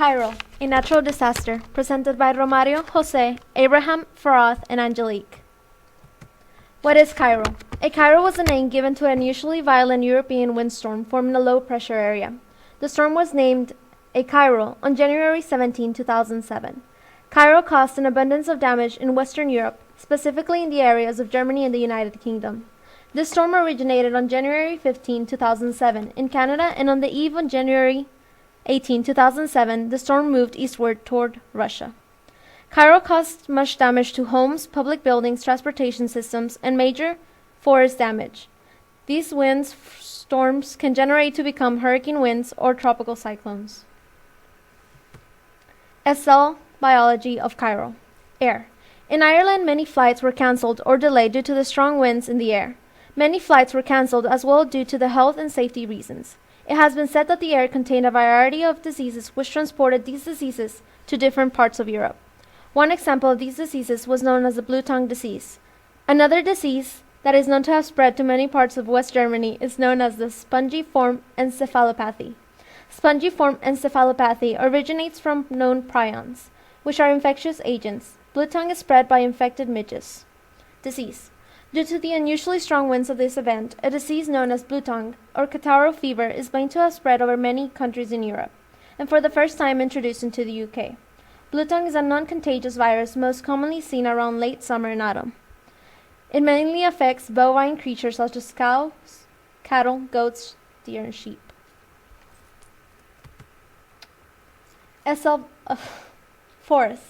Cairo, a natural disaster, presented by Romario, Jose, Abraham, Farath, and Angelique. What is Cairo? A Cairo was a name given to an unusually violent European windstorm formed in a low-pressure area. The storm was named a Cairo on January 17, 2007. Cairo caused an abundance of damage in Western Europe, specifically in the areas of Germany and the United Kingdom. This storm originated on January 15, 2007 in Canada, and on the eve of January 18, 2007, the storm moved eastward toward Russia. Cairo caused much damage to homes, public buildings, transportation systems, and major forest damage. These winds storms can generate to become hurricane winds or tropical cyclones. SL Biology of Cairo. Air. In Ireland, many flights were cancelled or delayed due to the strong winds in the air. Many flights were cancelled as well due to the health and safety reasons. It has been said that the air contained a variety of diseases which transported these diseases to different parts of Europe. One example of these diseases was known as the blue tongue disease. Another disease that is known to have spread to many parts of West Germany is known as the spongiform encephalopathy. Spongiform encephalopathy originates from known prions, which are infectious agents. Blue tongue is spread by infected midges. Disease. Due to the unusually strong winds of this event, a disease known as blue tongue or catarrh fever is believed to have spread over many countries in Europe, and for the first time introduced into the UK. Blue tongue is a non-contagious virus most commonly seen around late summer and autumn. It mainly affects bovine creatures such as cows, cattle, goats, deer, and sheep. Forests.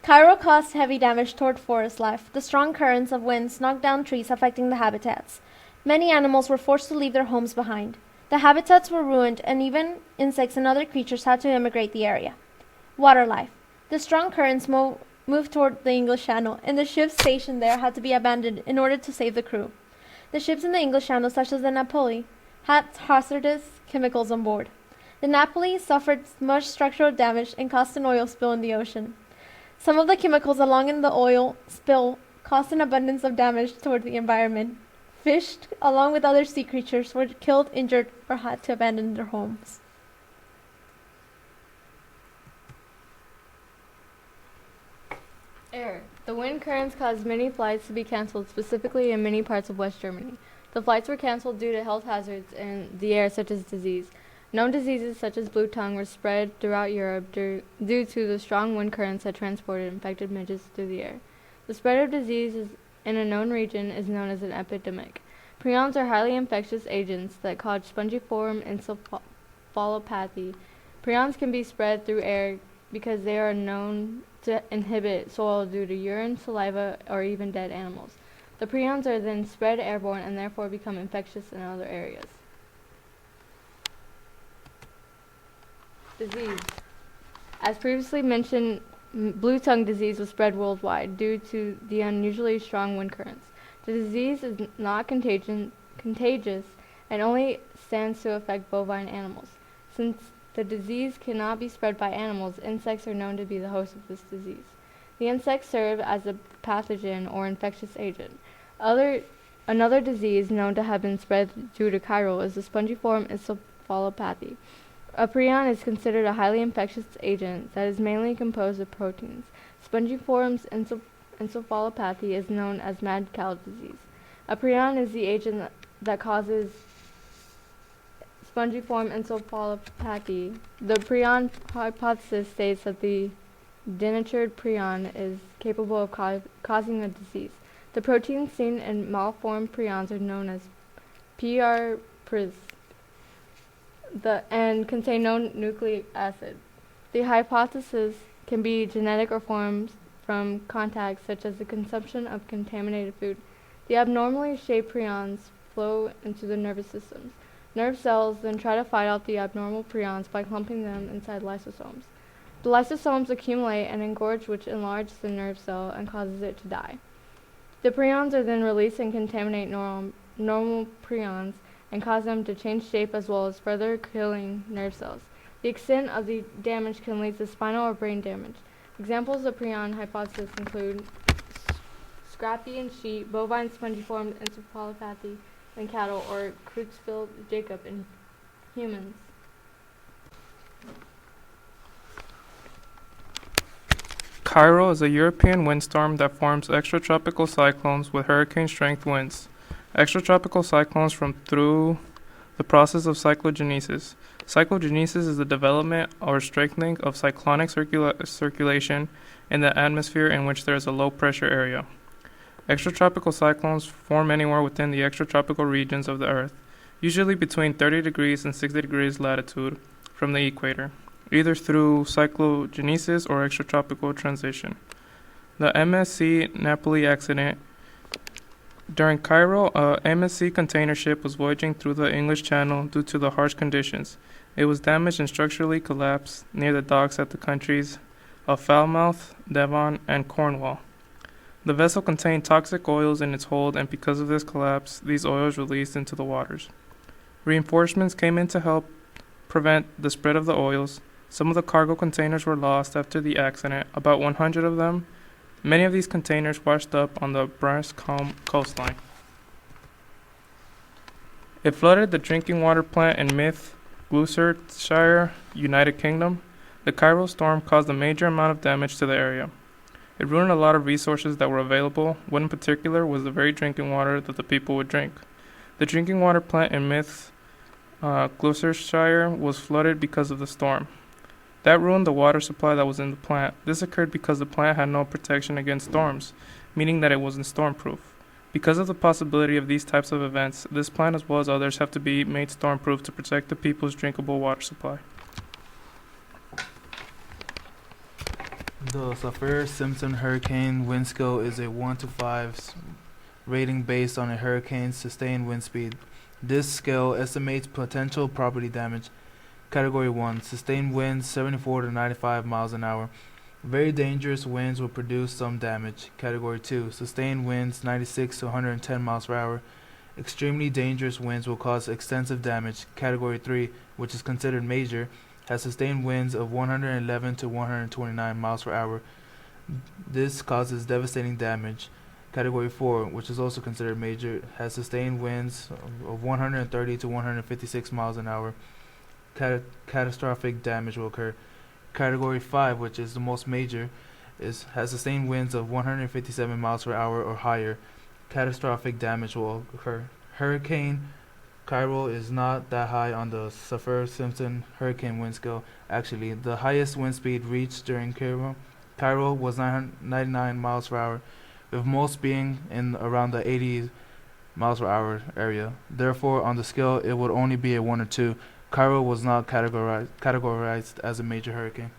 Cairo caused heavy damage toward forest life. The strong currents of winds knocked down trees, affecting the habitats. Many animals were forced to leave their homes behind. The habitats were ruined, and even insects and other creatures had to immigrate the area. Water life. The strong currents moved toward the English Channel, and the ships stationed there had to be abandoned in order to save the crew. The ships in the English Channel, such as the Napoli, had hazardous chemicals on board. The Napoli suffered much structural damage and caused an oil spill in the ocean. Some of the chemicals along in the oil spill caused an abundance of damage toward the environment. Fish, along with other sea creatures, were killed, injured, or had to abandon their homes. Air. The wind currents caused many flights to be cancelled, specifically in many parts of West Germany. The flights were cancelled due to health hazards in the air, such as disease. Known diseases such as blue tongue were spread throughout Europe due to the strong wind currents that transported infected midges through the air. The spread of disease in a known region is known as an epidemic. Prions are highly infectious agents that cause spongiform encephalopathy. Prions can be spread through air because they are known to inhibit soil due to urine, saliva, or even dead animals. The prions are then spread airborne and therefore become infectious in other areas. Disease. As previously mentioned, blue tongue disease was spread worldwide due to the unusually strong wind currents. The disease is not contagious and only stands to affect bovine animals. Since the disease cannot be spread by animals, insects are known to be the host of this disease. The insects serve as a pathogen or infectious agent. Another disease known to have been spread due to Cairo is the spongiform encephalopathy. A prion is considered a highly infectious agent that is mainly composed of proteins. Spongiform encephalopathy is known as mad cow disease. A prion is the agent that causes spongiform encephalopathy. The prion hypothesis states that the denatured prion is capable of causing a disease. The proteins seen in malformed prions are known as PRPRs and contain no nucleic acid. The hypothesis can be genetic or forms from contact, such as the consumption of contaminated food. The abnormally shaped prions flow into the nervous systems. Nerve cells then try to fight out the abnormal prions by clumping them inside lysosomes. The lysosomes accumulate and engorge, which enlarges the nerve cell and causes it to die. The prions are then released and contaminate normal prions and cause them to change shape, as well as further killing nerve cells. The extent of the damage can lead to spinal or brain damage. Examples of prion hypothesis include scrapie in sheep, bovine spongiform encephalopathy in cattle, or Creutzfeldt-Jakob in humans. Cairo is a European windstorm that forms extratropical cyclones with hurricane-strength winds. Extratropical cyclones form through the process of cyclogenesis. Cyclogenesis is the development or strengthening of cyclonic circulation in the atmosphere in which there is a low-pressure area. Extratropical cyclones form anywhere within the extratropical regions of the Earth, usually between 30 degrees and 60 degrees latitude from the equator, either through cyclogenesis or extratropical transition. The MSC Napoli accident. During Cairo, a MSC container ship was voyaging through the English Channel due to the harsh conditions. It was damaged and structurally collapsed near the docks at the countries of Falmouth, Devon, and Cornwall. The vessel contained toxic oils in its hold, and because of this collapse, these oils released into the waters. Reinforcements came in to help prevent the spread of the oils. Some of the cargo containers were lost after the accident, about 100 of them. Many of these containers washed up on the Brascombe coastline. It flooded the drinking water plant in Myth, Gloucestershire, United Kingdom. The Cairo storm caused a major amount of damage to the area. It ruined a lot of resources that were available. One in particular was the very drinking water that the people would drink. The drinking water plant in Myth, Gloucestershire, was flooded because of the storm. That ruined the water supply that was in the plant. This occurred because the plant had no protection against storms, meaning that it wasn't stormproof. Because of the possibility of these types of events, this plant as well as others have to be made stormproof to protect the people's drinkable water supply. The Saffir-Simpson hurricane wind scale is a 1 to 5 rating based on a hurricane's sustained wind speed. This scale estimates potential property damage. Category 1, sustained winds 74 to 95 miles an hour. Very dangerous winds will produce some damage. Category 2, sustained winds 96 to 110 miles per hour. Extremely dangerous winds will cause extensive damage. Category 3, which is considered major, has sustained winds of 111 to 129 miles per hour. This causes devastating damage. Category 4, which is also considered major, has sustained winds of 130 to 156 miles an hour. Catastrophic damage will occur. Category 5, which is the most major, has sustained winds of 157 miles per hour or higher. Catastrophic damage will occur. Hurricane Cairo is not that high on the Saffir-Simpson hurricane wind scale. Actually, the highest wind speed reached during Cairo was 99 miles per hour, with most being in around the 80 miles per hour area. Therefore, on the scale, it would only be a 1 or 2. Cairo was not categorized as a major hurricane.